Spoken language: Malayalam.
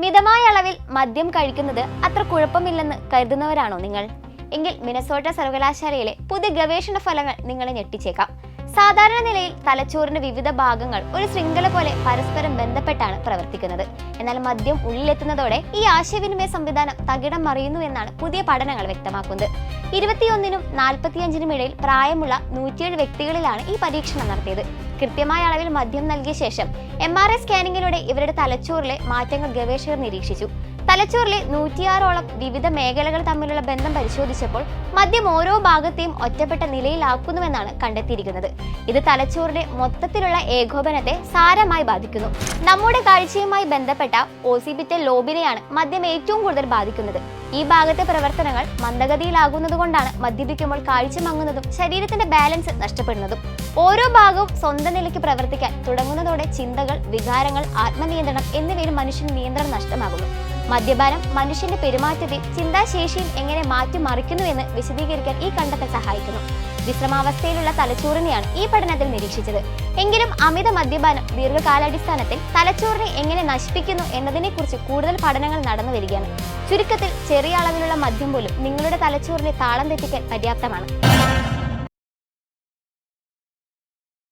മിതമായ അളവിൽ മദ്യം കഴിക്കുന്നത് അത്ര കുഴപ്പമില്ലെന്ന് കരുതുന്നവരാണോ നിങ്ങൾ? എങ്കിൽ മിനസോട്ട സർവകലാശാലയിലെ പുതിയ ഗവേഷണ ഫലങ്ങൾ നിങ്ങളെ ഞെട്ടിച്ചേക്കാം. സാധാരണ നിലയിൽ തലച്ചോറിന്റെ വിവിധ ഭാഗങ്ങൾ ഒരു ശൃംഖല പോലെ പരസ്പരം ബന്ധപ്പെട്ടാണ് പ്രവർത്തിക്കുന്നത്. എന്നാൽ മദ്യം ഉള്ളിലെത്തുന്നതോടെ ഈ ആശയവിനിമയ സംവിധാനം തകിടം മറിയുന്നു എന്നാണ് പുതിയ പഠനങ്ങൾ വ്യക്തമാക്കുന്നത്. 21നും 45നും ഇടയിൽ പ്രായമുള്ള 107 വ്യക്തികളിലാണ് ഈ പരീക്ഷണം നടത്തിയത്. കൃത്യമായ അളവിൽ മദ്യം നൽകിയ ശേഷം MRI സ്കാനിങ്ങിലൂടെ ഇവരുടെ തലച്ചോറിലെ മാറ്റങ്ങൾ ഗവേഷകർ നിരീക്ഷിച്ചു. തലച്ചോറിലെ 106ഓളം വിവിധ മേഖലകൾ തമ്മിലുള്ള ബന്ധം പരിശോധിച്ചപ്പോൾ മദ്യം ഓരോ ഭാഗത്തെയും ഒറ്റപ്പെട്ട നിലയിലാക്കുന്നുവെന്നാണ് കണ്ടെത്തിയിരിക്കുന്നത്. ഇത് തലച്ചോറിന്റെ മൊത്തത്തിലുള്ള ഏകോപനത്തെ സാരമായി ബാധിക്കുന്നു. നമ്മുടെ കാഴ്ചയുമായി ബന്ധപ്പെട്ട ഓസിപിറ്റൽ ലോബിനെയാണ് മദ്യം ഏറ്റവും കൂടുതൽ ബാധിക്കുന്നത്. ഈ ഭാഗത്തെ പ്രവർത്തനങ്ങൾ മന്ദഗതിയിലാകുന്നതുകൊണ്ടാണ് മദ്യപിക്കുമ്പോൾ കാഴ്ച മങ്ങുന്നതും ശരീരത്തിന്റെ ബാലൻസ് നഷ്ടപ്പെടുന്നതും. ഓരോ ഭാഗവും സ്വന്തം നിലയ്ക്ക് പ്രവർത്തിക്കാൻ തുടങ്ങുന്നതോടെ ചിന്തകൾ, വികാരങ്ങൾ, ആത്മനിയന്ത്രണം എന്നിവയിൽ മനുഷ്യന് നിയന്ത്രണം നഷ്ടമാകുന്നു. മദ്യപാനം മനുഷ്യന്റെ പെരുമാറ്റത്തെയും ചിന്താശേഷിയും എങ്ങനെ മാറ്റിമറിക്കുന്നു എന്ന് വിശദീകരിക്കാൻ ഈ കണ്ടെത്തൽ സഹായിക്കുന്നു. വിശ്രമാവസ്ഥയിലുള്ള തലച്ചോറിനെയാണ് ഈ പഠനത്തിൽ നിരീക്ഷിച്ചത്. എങ്കിലും അമിത മദ്യപാനം ദീർഘകാലാടിസ്ഥാനത്തിൽ തലച്ചോറിനെ എങ്ങനെ നശിപ്പിക്കുന്നു എന്നതിനെക്കുറിച്ച് കൂടുതൽ പഠനങ്ങൾ നടന്നു വരികയാണ്. ചുരുക്കത്തിൽ ചെറിയ അളവിലുള്ള മദ്യം പോലും നിങ്ങളുടെ തലച്ചോറിനെ താളം തെറ്റിക്കാൻ പര്യാപ്തമാണ്.